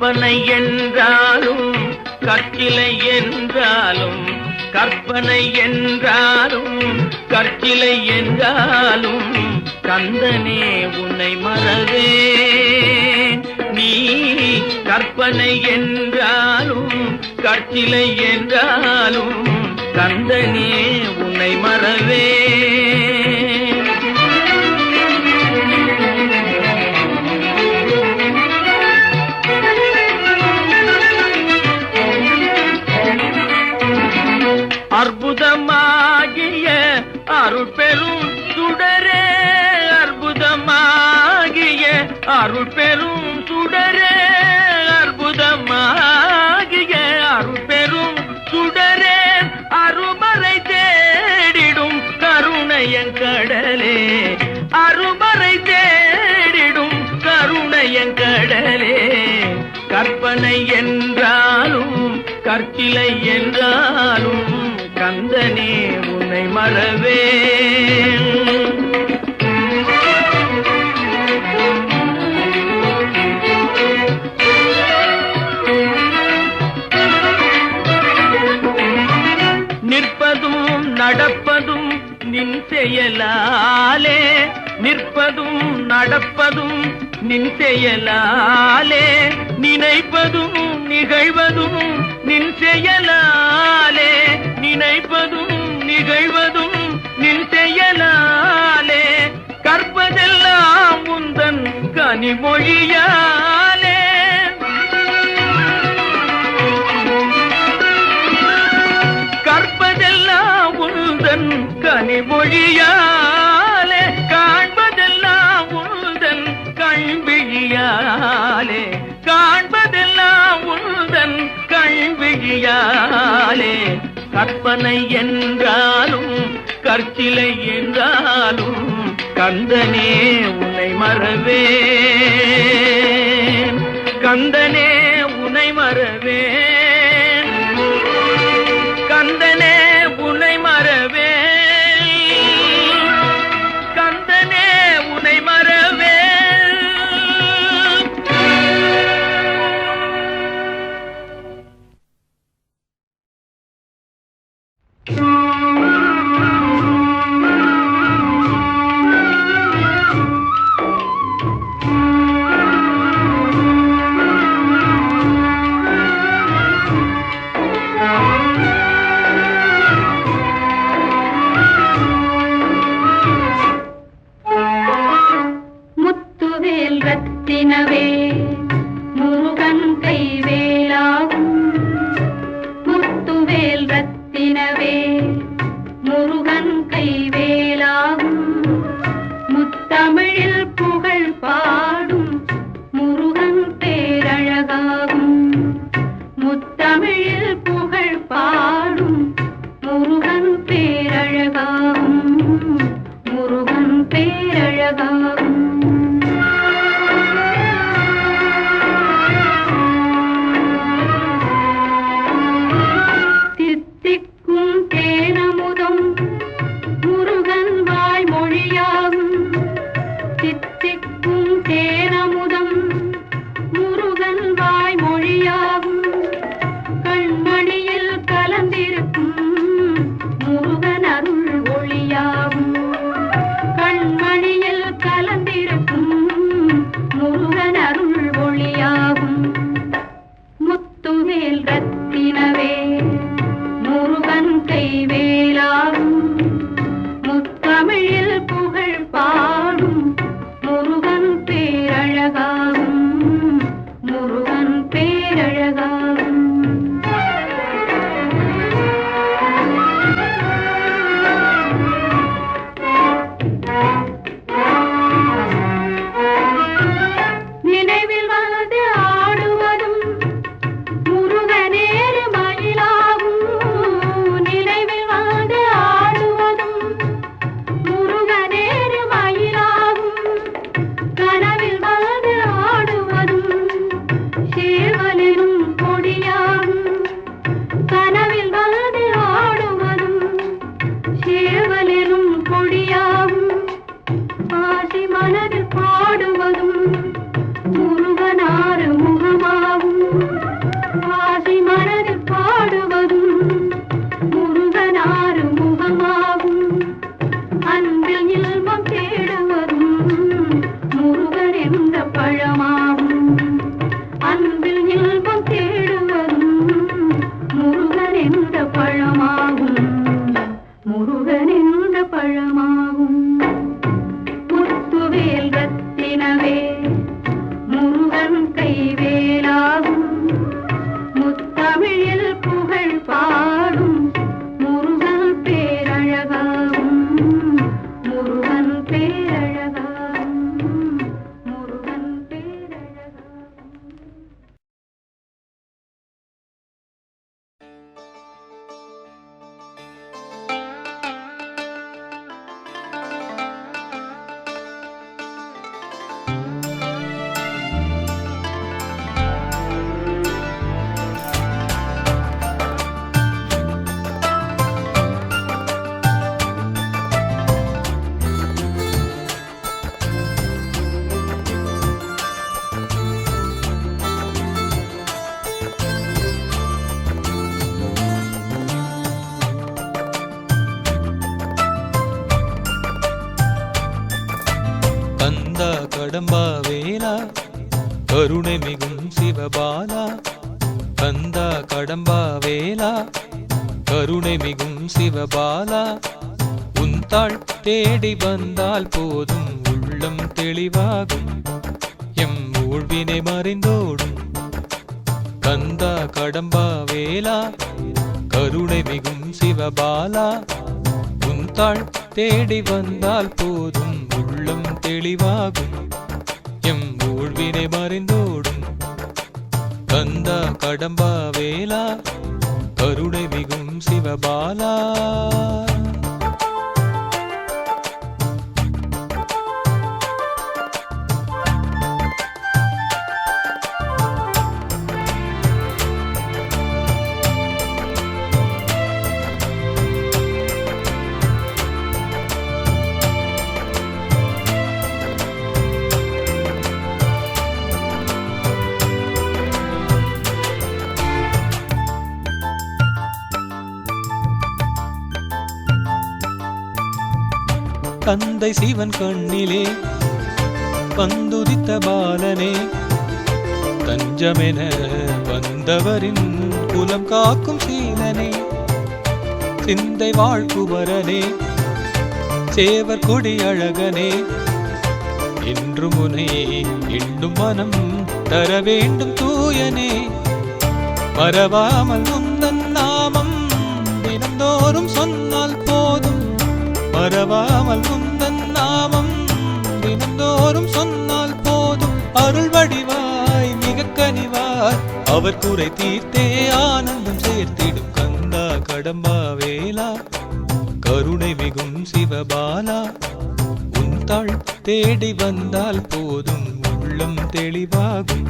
கற்பனை என்றாலும் கற்கிலை என்றாலும், கற்பனை என்றாலும் கற்கிலை என்றாலும் கந்தனே உன்னை மறவேன். நீ கற்பனை என்றாலும் கற்கிலை என்றாலும் கந்தனே உன்னை மறவேன். அற்புதமாகிய அருட்பெரும் சுடரே, அற்புதமாகிய அருட்பெரும் சுடரே, அற்புதமாகிய அருட்பெரும் சுடரே, அருமறை தேடிடும் கருணையங்கடலே, அருமறை தேடிடும் கருணையங்கடலே. கற்பனை என்றாலும் கற்கிலை என்றாலும் கந்தனே உன்னை மறவேன். நிற்பதும் நடப்பதும் நின் செயலாலே, நிற்பதும் நடப்பதும் நின் செயலாலே, நினைப்பதும் நிகழ்வதும் நின் செயலாலே, நினைப்பதும் நிகழ்வதும் நின் செயலாலே, கற்பதெல்லாம் உந்தன் கனிமொழியாலே, கற்பதெல்லாம் உந்தன் கனிமொழியாலே, காண்பதெல்லாம் உந்தன் கண்விழியாலே, காண்பதெல்லாம் உந்தன் கண்விழியாலே. கற்பனை என்றாலும் கற்கிலை என்றாலும் கந்தனே உன்னை மறவேன். கந்தனே உன்னை மறவேன். கந்தனே உன்னை மறவேன். கந்தனே உன்னை மறவேன். கருணை மிகும் சிவபாலா கந்தா கடம்பா வேலா கருணை மிகும் சிவபாலா உந்தாள் தேடி வந்தால் போதும் உள்ளம் தெளிவாகும் எம் ஊழ்வினை மறைந்தோடும் கந்தா கடம்பா வேலா கருணை மிகும் சிவபாலா உந்தாள் தேடி வந்தால் போதும் உள்ளம் தெளிவாகும் எம் ஊழ்வினை மறைந்தோடும் கந்தா கடம்பா வேலா கருணை மிகும் சிவபாலா தந்தை சிவன் கண்ணிலே வந்துதித்த பாலனே தஞ்சமென வந்தவரின் குலம் காக்கும் சீலனே சிந்தை வாழ்குவரனே சேவர் கொடி அழகனே என்று முனை எண்ணும் மனம் தர வேண்டும் தூயனே மறவாமல் முந்தன் நாமம் தினந்தோறும் சொன்னால் போதும் மறவாமல் முந்தன் நாமம் தினந்தோறும் சொன்னால் போதும் அருள் வடிவாய் மிக கனிவாய் அவர் குறை தீர்த்தே ஆனந்தம் சேர்த்திடும் கந்தா கடம்பா வேலா கருணை மிகும் சிவபாலா உந்தாள் தேடி வந்தால் போதும் உள்ளம் தெளிவாகும்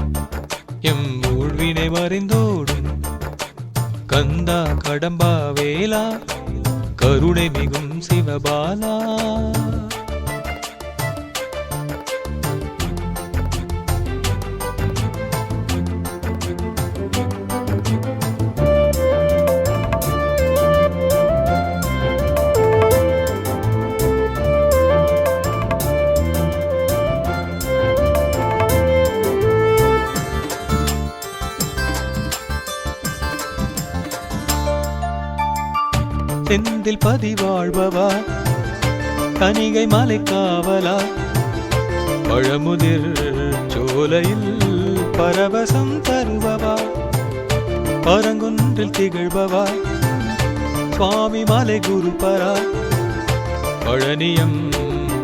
எம் ஊழ்வினை மறைந்தோடும் கந்தா கடம்பா வேலா கருணை மிகும் சிவபாலா செந்தில் பதிவாழ்பவா கனிகை மலை காவலா பழமுதிர் சோலையில் பரவசம் தருபவா பரங்குன்றில் திகழ்பவா சுவாமி மலை குருபரா பழனியம்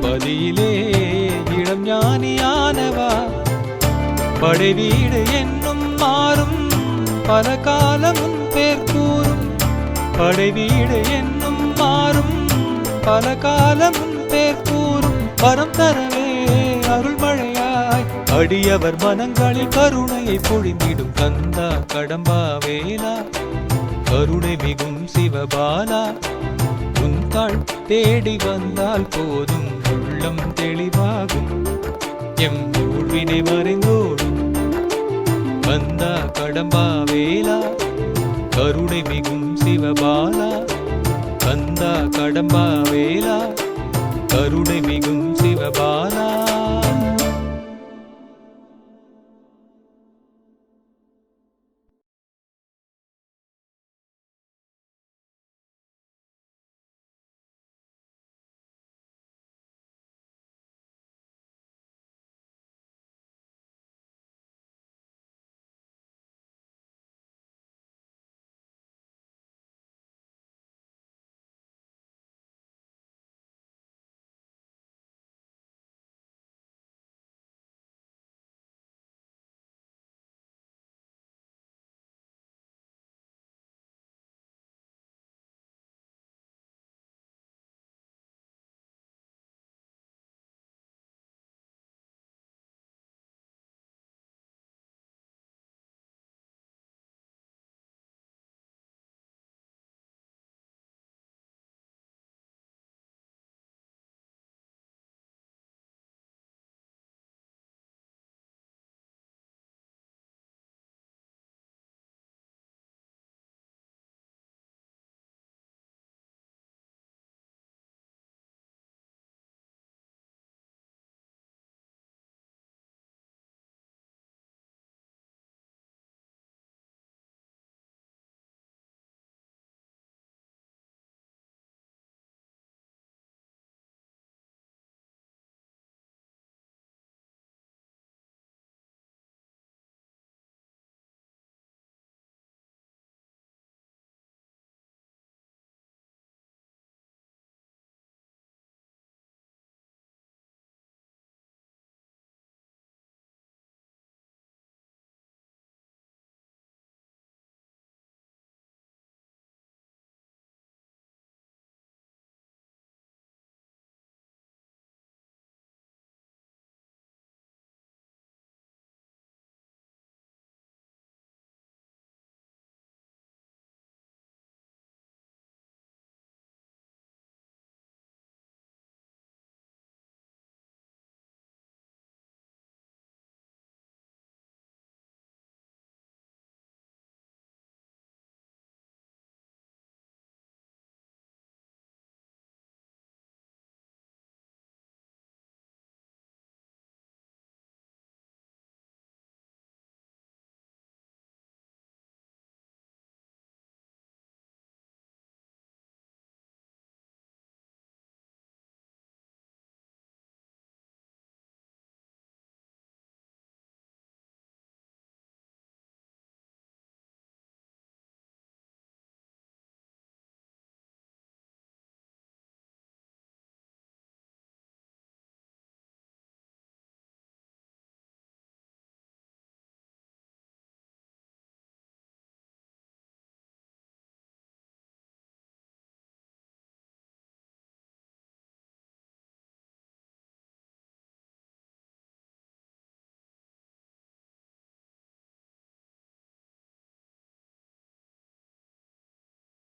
பதியிலே இளம் ஞானியானவா படை வீடு என்னும் மாறும் பல காலமும் பேர் கூறும் படை வீடு என்னும் மாறும் பல காலமும் பேர் கூறும் வரம் தரவே அருள்மழையாய் அடியவர் மனங்களில் கருணையை பொழிந்திடும் கந்தா கடம்பா வேலா கருணை மிகும் சிவபாலா உந்தாள் தேடி வந்தால் போதும் உள்ளம் தெளிவாகும் எம் ஊழ்வினை மறைந்தோடும் கந்தா கடம்பா வேலா கருணை மிகும் சிவபாலா கந்தா கடம்பா வேலா கருணை மிகும் சிவபாலா